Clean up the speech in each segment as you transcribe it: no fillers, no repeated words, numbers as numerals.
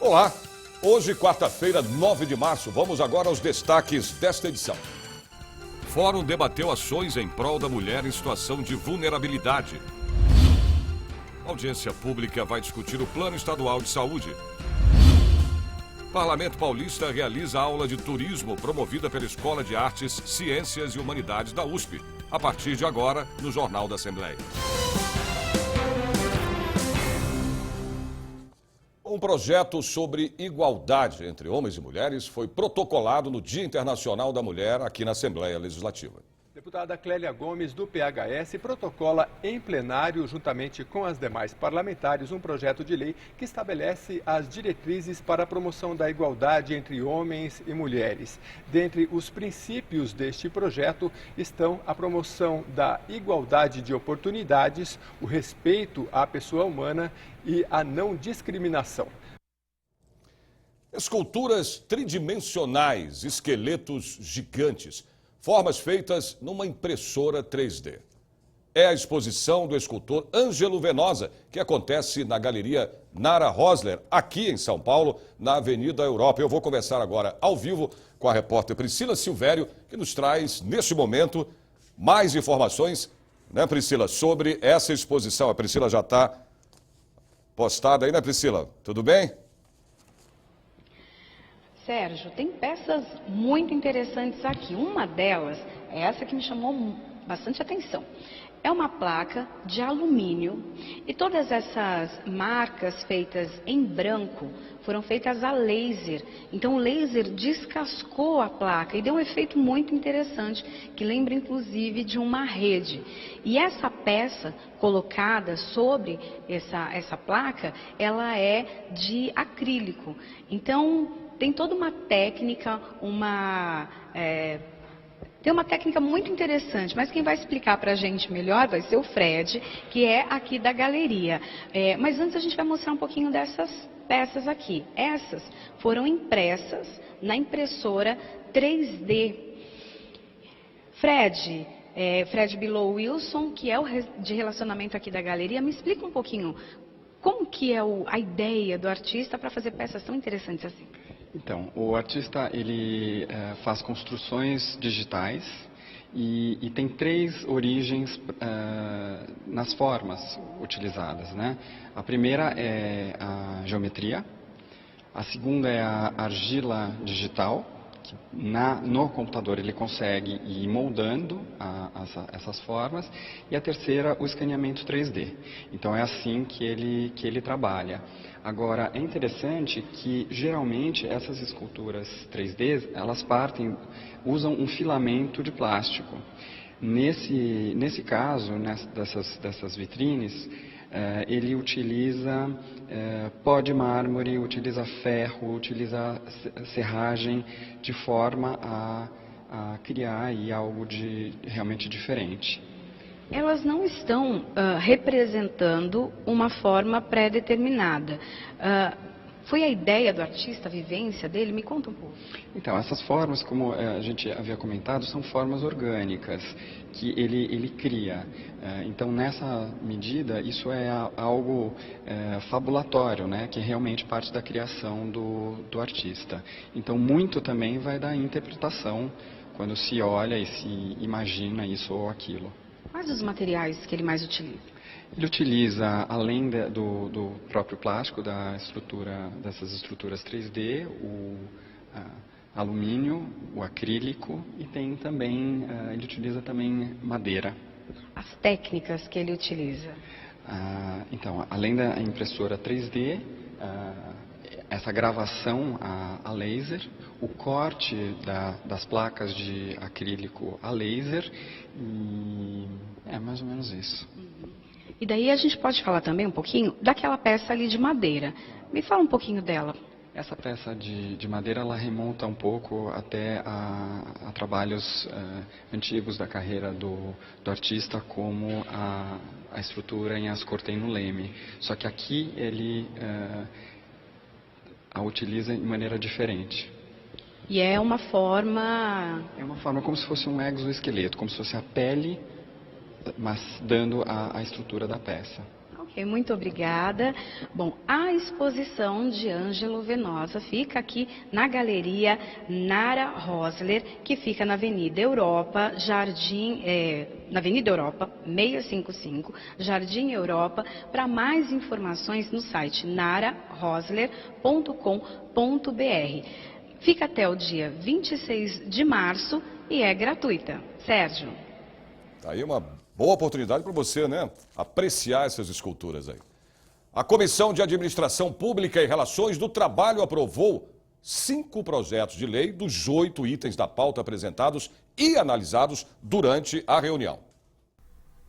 Olá, hoje quarta-feira, 9 de março, vamos agora aos destaques desta edição. Fórum debateu ações em prol da mulher em situação de vulnerabilidade. Audiência pública vai discutir o Plano Estadual de Saúde. Parlamento Paulista realiza aula de turismo promovida pela Escola de Artes, Ciências e Humanidades da USP, a partir de agora, no Jornal da Assembleia. Um projeto sobre igualdade entre homens e mulheres foi protocolado no Dia Internacional da Mulher aqui na Assembleia Legislativa. Deputada Clélia Gomes, do PHS, protocola em plenário, juntamente com as demais parlamentares, um projeto de lei que estabelece as diretrizes para a promoção da igualdade entre homens e mulheres. Dentre os princípios deste projeto estão a promoção da igualdade de oportunidades, o respeito à pessoa humana e a não discriminação. Esculturas tridimensionais, esqueletos gigantes, formas feitas numa impressora 3D. É a exposição do escultor Ângelo Venosa, que acontece na Galeria Nara Rosler, aqui em São Paulo, na Avenida Europa. Eu vou conversar agora ao vivo com a repórter Priscila Silvério, que nos traz, neste momento, mais informações, né, Priscila, sobre essa exposição. A Priscila já está postada aí, né, Priscila? Tudo bem? Sérgio, tem peças muito interessantes aqui. Uma delas é essa que me chamou bastante atenção. É uma placa de alumínio e todas essas marcas feitas em branco foram feitas a laser. Então o laser descascou a placa e deu um efeito muito interessante, que lembra inclusive de uma rede. E essa peça colocada sobre essa placa, ela é de acrílico. Então tem toda uma técnica, tem uma técnica muito interessante, mas quem vai explicar para a gente melhor vai ser o Fred, que é aqui da galeria. Mas antes a gente vai mostrar um pouquinho dessas peças aqui. Essas foram impressas na impressora 3D. Fred Below Wilson, que é o de relacionamento aqui da galeria, me explica um pouquinho como que é a ideia do artista para fazer peças tão interessantes assim. Então, o artista ele faz construções digitais e tem três origens nas formas utilizadas, né? A primeira é a geometria, a segunda é a argila digital, que no computador ele consegue ir moldando essas formas, e a terceira, o escaneamento 3D. Então é assim que ele trabalha. Agora, é interessante que geralmente essas esculturas 3D, elas usam um filamento de plástico. Nesse caso, dessas vitrines, ele utiliza pó de mármore, utiliza ferro, utiliza serragem, de forma a criar aí algo realmente diferente. Elas não estão representando uma forma pré-determinada. Foi a ideia do artista, a vivência dele? Me conta um pouco. Então, essas formas, como a gente havia comentado, são formas orgânicas que ele cria. Então, nessa medida, isso é algo fabulatório, né, que é realmente parte da criação do artista. Então, muito também vai da interpretação, quando se olha e se imagina isso ou aquilo. Quais os materiais que ele mais utiliza? Ele utiliza, além do próprio plástico, dessas estruturas 3D, o alumínio, o acrílico e tem também, ele utiliza também madeira. As técnicas que ele utiliza? Então, além da impressora 3D, essa gravação a laser, o corte das placas de acrílico a laser, e é mais ou menos isso. E daí a gente pode falar também um pouquinho daquela peça ali de madeira. Me fala um pouquinho dela. Essa peça de madeira, ela remonta um pouco até a trabalhos antigos da carreira do artista, como a estrutura em Ascortem no Leme. Só que aqui ele a utiliza de maneira diferente. E é uma forma... É uma forma como se fosse um exoesqueleto, como se fosse a pele, mas dando a estrutura da peça. Muito obrigada. Bom, a exposição de Ângelo Venosa fica aqui na Galeria Nara Rosler, que fica na Avenida Europa, na Avenida Europa 655, Jardim Europa. Para mais informações no site nararosler.com.br. Fica até o dia 26 de março e é gratuita. Sérgio. Tá aí uma boa oportunidade para você, né? Apreciar essas esculturas aí. A Comissão de Administração Pública e Relações do Trabalho aprovou 5 projetos de lei dos 8 itens da pauta apresentados e analisados durante a reunião.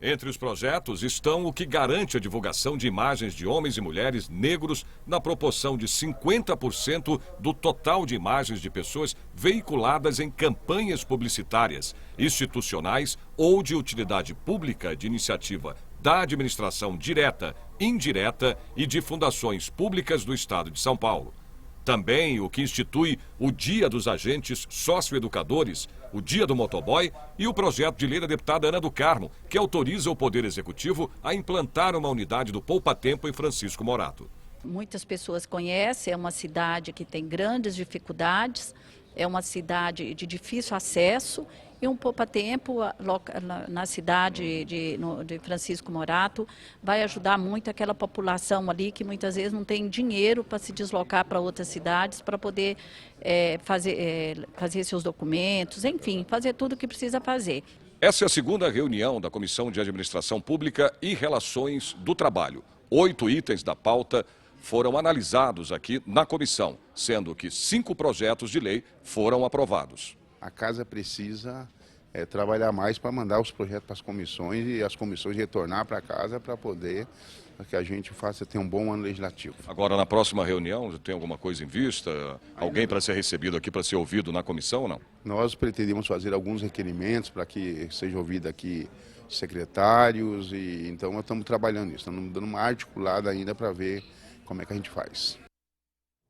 Entre os projetos estão o que garante a divulgação de imagens de homens e mulheres negros na proporção de 50% do total de imagens de pessoas veiculadas em campanhas publicitárias, institucionais ou de utilidade pública de iniciativa da administração direta, indireta e de fundações públicas do Estado de São Paulo. Também o que institui o Dia dos Agentes Socioeducadores, o Dia do Motoboy e o projeto de lei da deputada Ana do Carmo, que autoriza o Poder Executivo a implantar uma unidade do Poupa Tempo em Francisco Morato. Muitas pessoas conhecem, é uma cidade que tem grandes dificuldades, é uma cidade de difícil acesso e um poupa-tempo na cidade de Francisco Morato vai ajudar muito aquela população ali que muitas vezes não tem dinheiro para se deslocar para outras cidades para poder fazer seus documentos, enfim, fazer tudo o que precisa fazer. Essa é a segunda reunião da Comissão de Administração Pública e Relações do Trabalho. 8 itens da pauta foram analisados aqui na comissão, sendo que 5 projetos de lei foram aprovados. A casa precisa trabalhar mais para mandar os projetos para as comissões e as comissões retornar para casa para que a gente tenha um bom ano legislativo. Agora, na próxima reunião, tem alguma coisa em vista? Alguém para ser recebido aqui, para ser ouvido na comissão ou não? Nós pretendemos fazer alguns requerimentos para que seja ouvido aqui secretários e então nós estamos trabalhando nisso, estamos dando uma articulada ainda para ver como é que a gente faz.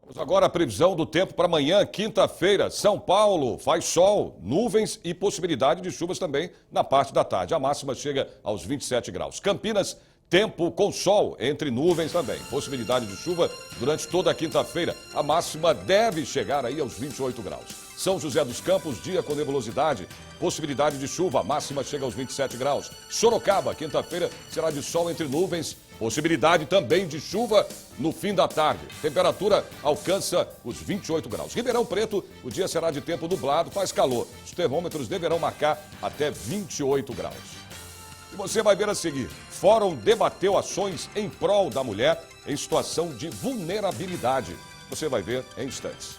Vamos agora à previsão do tempo para amanhã, quinta-feira. São Paulo faz sol, nuvens e possibilidade de chuvas também na parte da tarde. A máxima chega aos 27 graus. Campinas, tempo com sol, entre nuvens também. Possibilidade de chuva durante toda a quinta-feira. A máxima deve chegar aí aos 28 graus. São José dos Campos, dia com nebulosidade, possibilidade de chuva, a máxima chega aos 27 graus. Sorocaba, quinta-feira, será de sol entre nuvens, possibilidade também de chuva no fim da tarde. Temperatura alcança os 28 graus. Ribeirão Preto, o dia será de tempo nublado, faz calor. Os termômetros deverão marcar até 28 graus. E você vai ver a seguir, Fórum debateu ações em prol da mulher em situação de vulnerabilidade. Você vai ver em instantes.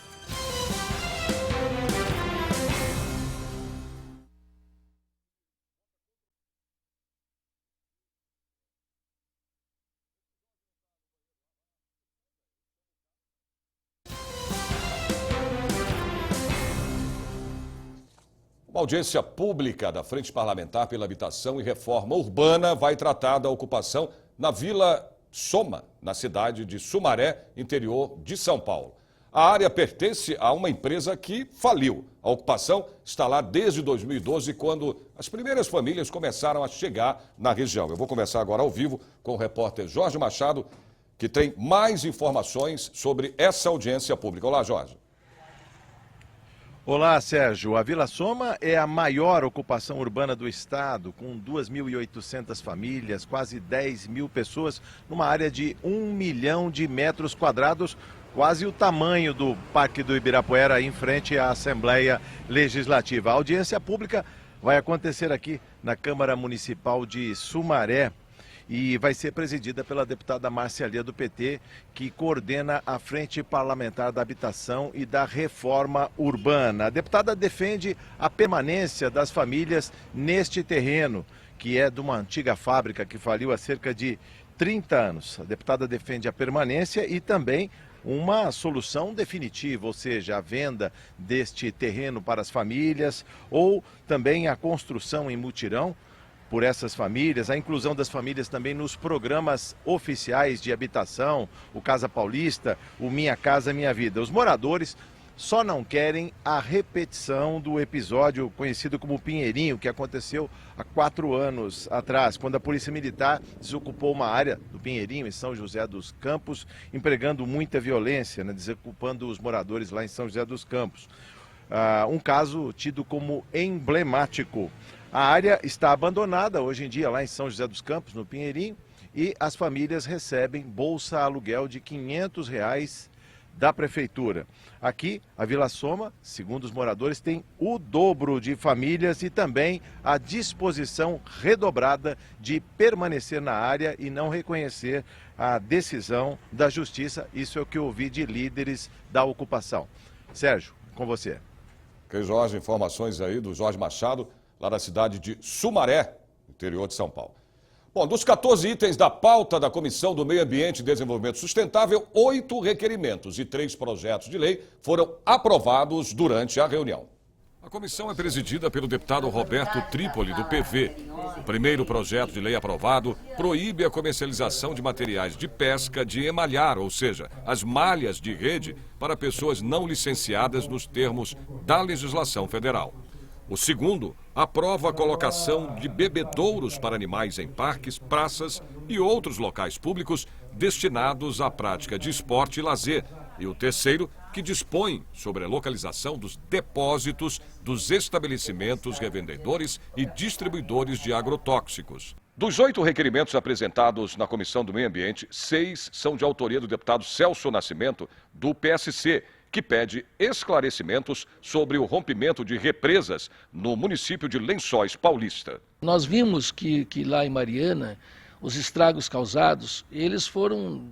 Uma audiência pública da Frente Parlamentar pela Habitação e Reforma Urbana vai tratar da ocupação na Vila Soma, na cidade de Sumaré, interior de São Paulo. A área pertence a uma empresa que faliu. A ocupação está lá desde 2012, quando as primeiras famílias começaram a chegar na região. Eu vou conversar agora ao vivo com o repórter Jorge Machado, que tem mais informações sobre essa audiência pública. Olá, Jorge. Olá, Sérgio. A Vila Soma é a maior ocupação urbana do estado, com 2.800 famílias, quase 10 mil pessoas, numa área de 1 milhão de metros quadrados, quase o tamanho do Parque do Ibirapuera, em frente à Assembleia Legislativa. A audiência pública vai acontecer aqui na Câmara Municipal de Sumaré e vai ser presidida pela deputada Márcia Lia, do PT, que coordena a Frente Parlamentar da Habitação e da Reforma Urbana. A deputada defende a permanência das famílias neste terreno, que é de uma antiga fábrica que faliu há cerca de 30 anos. A deputada defende a permanência e também uma solução definitiva, ou seja, a venda deste terreno para as famílias ou também a construção em mutirão por essas famílias, a inclusão das famílias também nos programas oficiais de habitação, o Casa Paulista, o Minha Casa Minha Vida. Os moradores só não querem a repetição do episódio conhecido como Pinheirinho, que aconteceu há 4 anos atrás, quando a Polícia Militar desocupou uma área do Pinheirinho, em São José dos Campos, empregando muita violência, né, desocupando os moradores lá em São José dos Campos. Um caso tido como emblemático. A área está abandonada hoje em dia lá em São José dos Campos, no Pinheirinho, e as famílias recebem bolsa aluguel de R$ 500 da prefeitura. Aqui, a Vila Soma, segundo os moradores, tem o dobro de famílias e também a disposição redobrada de permanecer na área e não reconhecer a decisão da justiça. Isso é o que eu ouvi de líderes da ocupação. Sérgio, com você. Ok, Jorge, informações aí do Jorge Machado, lá da cidade de Sumaré, interior de São Paulo. Bom, dos 14 itens da pauta da Comissão do Meio Ambiente e Desenvolvimento Sustentável, 8 requerimentos e 3 projetos de lei foram aprovados durante a reunião. A comissão é presidida pelo deputado Roberto Trípoli, do PV. O primeiro projeto de lei aprovado proíbe a comercialização de materiais de pesca de emalhar, ou seja, as malhas de rede, para pessoas não licenciadas nos termos da legislação federal. O segundo aprova a colocação de bebedouros para animais em parques, praças e outros locais públicos destinados à prática de esporte e lazer. E o terceiro, que dispõe sobre a localização dos depósitos dos estabelecimentos revendedores e distribuidores de agrotóxicos. Dos 8 requerimentos apresentados na Comissão do Meio Ambiente, 6 são de autoria do deputado Celso Nascimento, do PSC, que pede esclarecimentos sobre o rompimento de represas no município de Lençóis Paulista. Nós vimos que lá em Mariana, os estragos causados, eles foram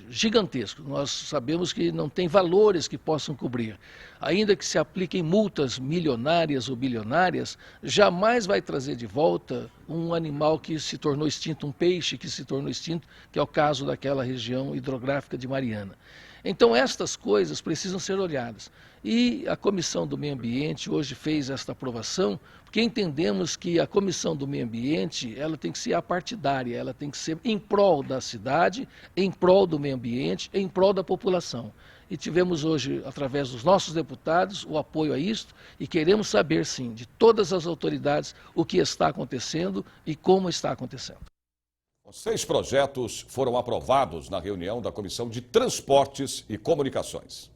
gigantescos. Nós sabemos que não tem valores que possam cobrir. Ainda que se apliquem multas milionárias ou bilionárias, jamais vai trazer de volta um animal que se tornou extinto, um peixe que se tornou extinto, que é o caso daquela região hidrográfica de Mariana. Então, estas coisas precisam ser olhadas. E a Comissão do Meio Ambiente hoje fez esta aprovação, porque entendemos que a Comissão do Meio Ambiente, ela tem que ser apartidária, ela tem que ser em prol da cidade, em prol do meio ambiente, em prol da população. E tivemos hoje, através dos nossos deputados, o apoio a isto e queremos saber, sim, de todas as autoridades o que está acontecendo e como está acontecendo. 6 projetos foram aprovados na reunião da Comissão de Transportes e Comunicações.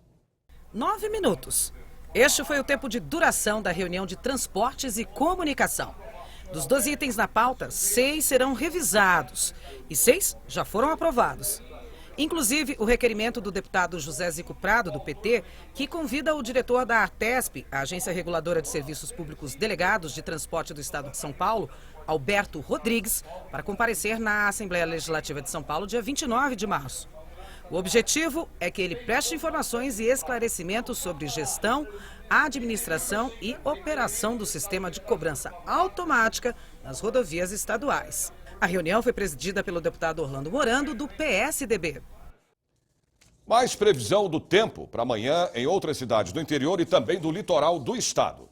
9 minutos. Este foi o tempo de duração da reunião de Transportes e Comunicação. Dos 12 itens na pauta, 6 serão revisados e 6 já foram aprovados. Inclusive, o requerimento do deputado José Zico Prado, do PT, que convida o diretor da Artesp, a Agência Reguladora de Serviços Públicos Delegados de Transporte do Estado de São Paulo, Alberto Rodrigues, para comparecer na Assembleia Legislativa de São Paulo, dia 29 de março. O objetivo é que ele preste informações e esclarecimentos sobre gestão, administração e operação do sistema de cobrança automática nas rodovias estaduais. A reunião foi presidida pelo deputado Orlando Morando, do PSDB. Mais previsão do tempo para amanhã em outras cidades do interior e também do litoral do estado.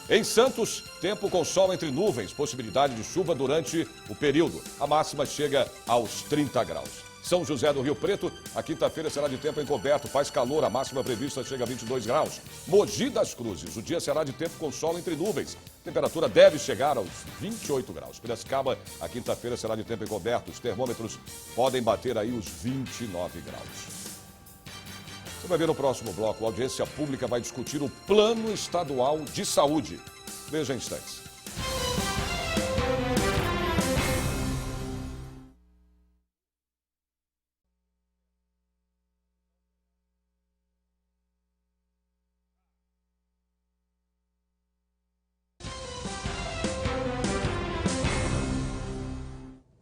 Em Santos, tempo com sol entre nuvens, possibilidade de chuva durante o período. A máxima chega aos 30 graus. São José do Rio Preto, a quinta-feira será de tempo encoberto, faz calor, a máxima prevista chega a 22 graus. Mogi das Cruzes, o dia será de tempo com sol entre nuvens. A temperatura deve chegar aos 28 graus. Piracicaba, a quinta-feira será de tempo encoberto, os termômetros podem bater aí os 29 graus. Você vai ver no próximo bloco, a audiência pública vai discutir o Plano Estadual de Saúde. Veja em instantes.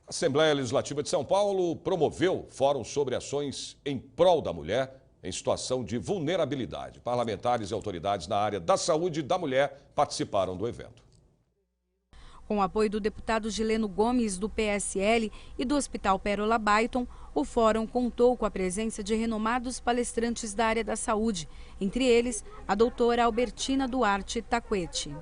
A Assembleia Legislativa de São Paulo promoveu fórum sobre ações em prol da mulher em situação de vulnerabilidade. Parlamentares e autoridades na área da saúde da mulher participaram do evento. Com o apoio do deputado Gileno Gomes, do PSL, e do Hospital Pérola Baiton, o fórum contou com a presença de renomados palestrantes da área da saúde, entre eles a doutora Albertina Duarte Taquete.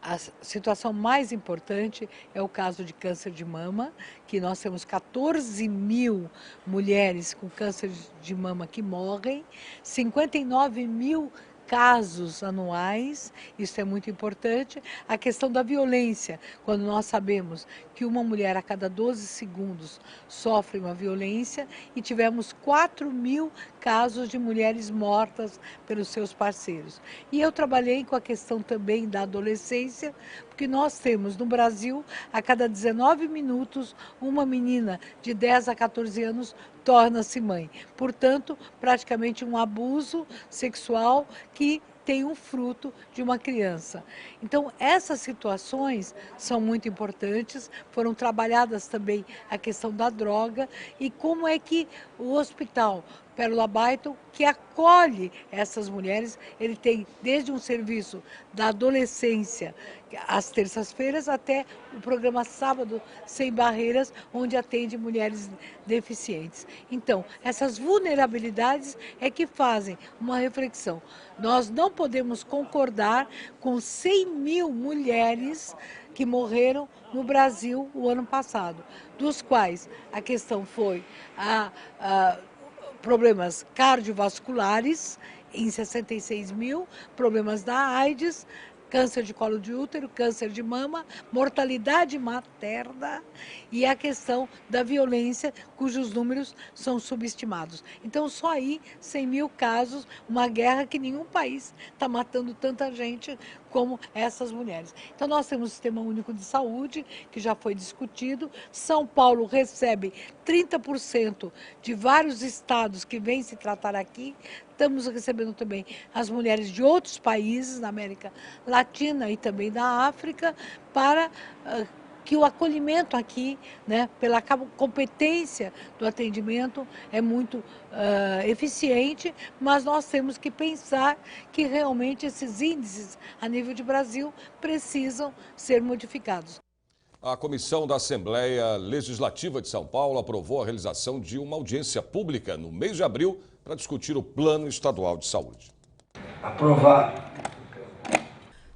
A situação mais importante é o caso de câncer de mama, que nós temos 14 mil mulheres com câncer de mama que morrem, 59 mil casos anuais, isso é muito importante. A questão da violência, quando nós sabemos que uma mulher a cada 12 segundos sofre uma violência e tivemos 4.000 casos de mulheres mortas pelos seus parceiros. E eu trabalhei com a questão também da adolescência, porque nós temos no Brasil, a cada 19 minutos, uma menina de 10 a 14 anos torna-se mãe. Portanto, praticamente um abuso sexual que tem um fruto de uma criança. Então, essas situações são muito importantes, foram trabalhadas também a questão da droga e como é que o hospital Pérola Baiton, que acolhe essas mulheres, ele tem desde um serviço da adolescência, às terças-feiras, até o programa Sábado Sem Barreiras, onde atende mulheres deficientes. Então, essas vulnerabilidades é que fazem uma reflexão. Nós não podemos concordar com 100.000 mulheres que morreram no Brasil o ano passado, dos quais a questão foi problemas cardiovasculares em 66.000, problemas da AIDS, câncer de colo de útero, câncer de mama, mortalidade materna e a questão da violência, cujos números são subestimados. Então, só aí 100.000 casos, uma guerra que nenhum país está matando tanta gente como essas mulheres. Então, nós temos o Sistema Único de Saúde, que já foi discutido. São Paulo recebe 30% de vários estados que vêm se tratar aqui. Estamos recebendo também as mulheres de outros países, na América Latina e também da África, para que o acolhimento aqui, né, pela competência do atendimento, é muito eficiente, mas nós temos que pensar que realmente esses índices a nível de Brasil precisam ser modificados. A Comissão da Assembleia Legislativa de São Paulo aprovou a realização de uma audiência pública no mês de abril para discutir o Plano Estadual de Saúde. Aprovado.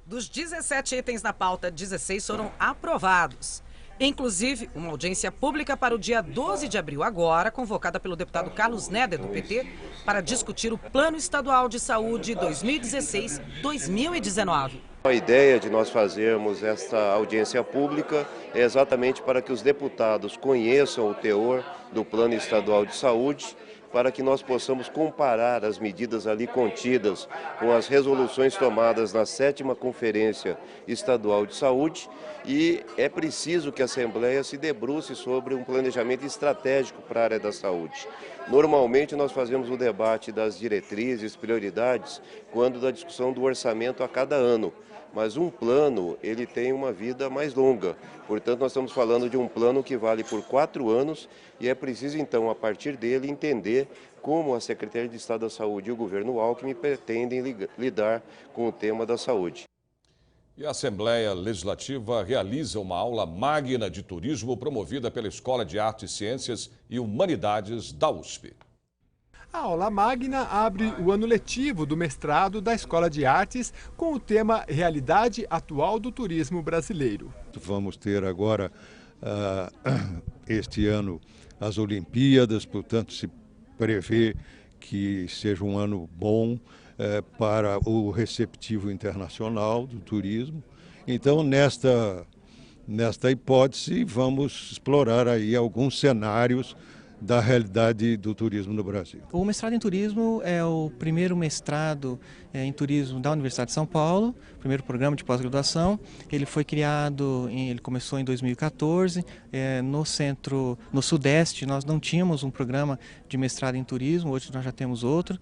Dos 17 itens na pauta, 16 foram aprovados. Inclusive, uma audiência pública para o dia 12 de abril, agora, convocada pelo deputado Carlos Neder, do PT, para discutir o Plano Estadual de Saúde 2016-2019. A ideia de nós fazermos esta audiência pública é exatamente para que os deputados conheçam o teor do Plano Estadual de Saúde, para que nós possamos comparar as medidas ali contidas com as resoluções tomadas na 7ª Conferência Estadual de Saúde, e é preciso que a Assembleia se debruce sobre um planejamento estratégico para a área da saúde. Normalmente nós fazemos o debate das diretrizes, prioridades, quando da discussão do orçamento a cada ano. Mas um plano, ele tem uma vida mais longa. Portanto, nós estamos falando de um plano que vale por 4 anos e é preciso, então, a partir dele, entender como a Secretaria de Estado da Saúde e o governo Alckmin pretendem lidar com o tema da saúde. E a Assembleia Legislativa realiza uma aula magna de turismo promovida pela Escola de Artes, Ciências e Humanidades da USP. A aula magna abre o ano letivo do mestrado da Escola de Artes com o tema Realidade Atual do Turismo Brasileiro. Vamos ter agora, este ano, as Olimpíadas, portanto se prevê que seja um ano bom para o receptivo internacional do turismo. Então, nesta hipótese, vamos explorar aí alguns cenários da realidade do turismo no Brasil. O mestrado em turismo é o primeiro mestrado em turismo da Universidade de São Paulo, primeiro programa de pós-graduação. Ele foi criado, ele começou em 2014, no Sudeste nós não tínhamos um programa de mestrado em turismo, hoje nós já temos outro.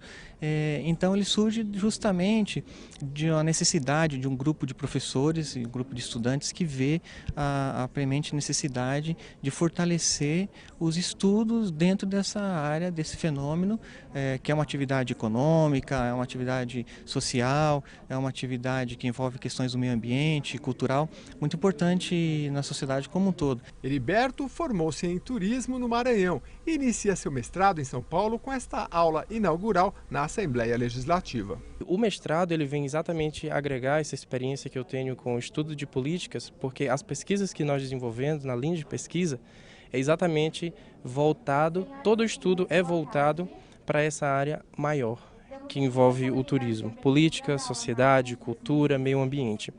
Então ele surge justamente de uma necessidade de um grupo de professores e um grupo de estudantes que vê a premente necessidade de fortalecer os estudos dentro dessa área, desse fenômeno, que é uma atividade econômica, é uma atividade social, é uma atividade que envolve questões do meio ambiente, cultural, muito importante na sociedade como um todo. Heriberto formou-se em turismo no Maranhão e inicia seu mestrado em São Paulo com esta aula inaugural na Assembleia Legislativa. O mestrado ele vem exatamente agregar essa experiência que eu tenho com o estudo de políticas, porque as pesquisas que nós desenvolvemos na linha de pesquisa é exatamente voltado, todo o estudo é voltado para essa área maior, que envolve o turismo: política, sociedade, cultura, meio ambiente.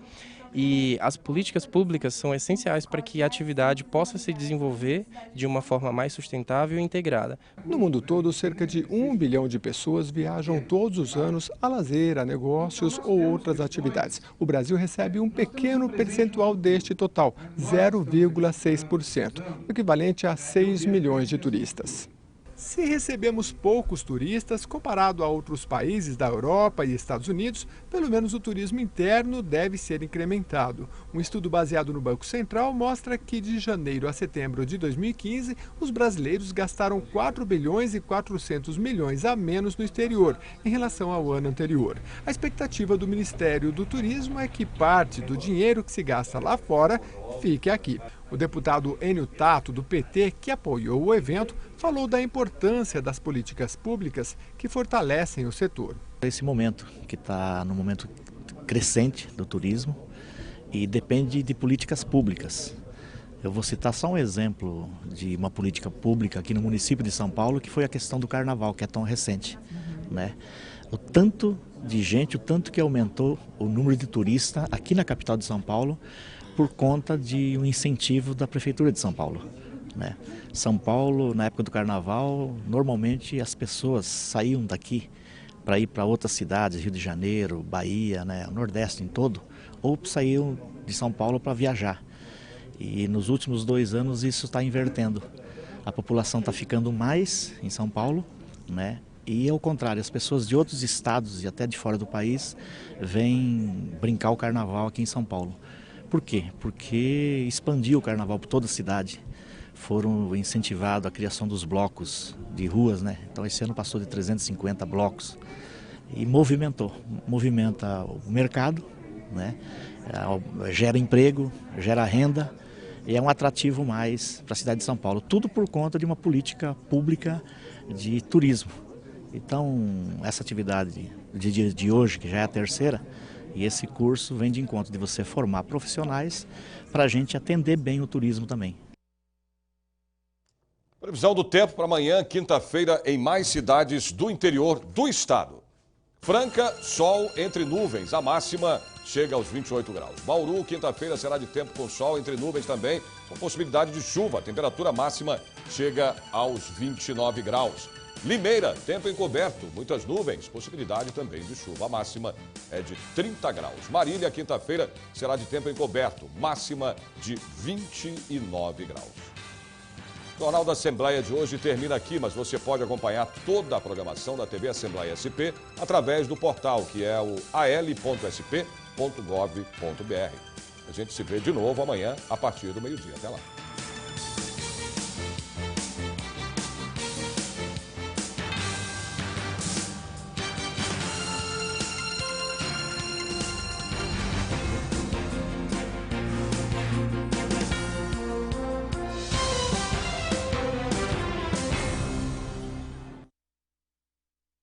E as políticas públicas são essenciais para que a atividade possa se desenvolver de uma forma mais sustentável e integrada. No mundo todo, cerca de 1 bilhão de pessoas viajam todos os anos a lazer, a negócios ou outras atividades. O Brasil recebe um pequeno percentual deste total, 0,6%, o equivalente a 6 milhões de turistas. Se recebemos poucos turistas, comparado a outros países da Europa e Estados Unidos, pelo menos o turismo interno deve ser incrementado. Um estudo baseado no Banco Central mostra que de janeiro a setembro de 2015, os brasileiros gastaram 4 bilhões e 400 milhões a menos no exterior, em relação ao ano anterior. A expectativa do Ministério do Turismo é que parte do dinheiro que se gasta lá fora fique aqui. O deputado Enio Tato, do PT, que apoiou o evento, falou da importância das políticas públicas que fortalecem o setor. Esse momento, que está no momento crescente do turismo, e depende de políticas públicas. Eu vou citar só um exemplo de uma política pública aqui no município de São Paulo, que foi a questão do carnaval, que é tão recente, né? O tanto de gente, o tanto que aumentou o número de turistas aqui na capital de São Paulo, por conta de um incentivo da Prefeitura de São Paulo, né? São Paulo, na época do Carnaval, normalmente as pessoas saíam daqui para ir para outras cidades, Rio de Janeiro, Bahia, né, o Nordeste em todo, ou saíam de São Paulo para viajar. E nos últimos 2 anos isso está invertendo. A população está ficando mais em São Paulo, né? E ao contrário, as pessoas de outros estados e até de fora do país vêm brincar o Carnaval aqui em São Paulo. Por quê? Porque expandiu o Carnaval por toda a cidade. Foram incentivados a criação dos blocos de ruas, né? Então esse ano passou de 350 blocos e movimenta o mercado, né? Gera emprego, gera renda e é um atrativo mais para a cidade de São Paulo. Tudo por conta de uma política pública de turismo. Então essa atividade de hoje, que já é a terceira, e esse curso vem de encontro de você formar profissionais para a gente atender bem o turismo também. Previsão do tempo para amanhã, quinta-feira, em mais cidades do interior do estado. Franca, sol entre nuvens, a máxima chega aos 28 graus. Bauru, quinta-feira, será de tempo com sol entre nuvens também, com possibilidade de chuva. A temperatura máxima chega aos 29 graus. Limeira, tempo encoberto, muitas nuvens, possibilidade também de chuva. A máxima é de 30 graus. Marília, quinta-feira, será de tempo encoberto, máxima de 29 graus. O Jornal da Assembleia de hoje termina aqui, mas você pode acompanhar toda a programação da TV Assembleia SP através do portal, que é o al.sp.gov.br. A gente se vê de novo amanhã, a partir do meio-dia. Até lá.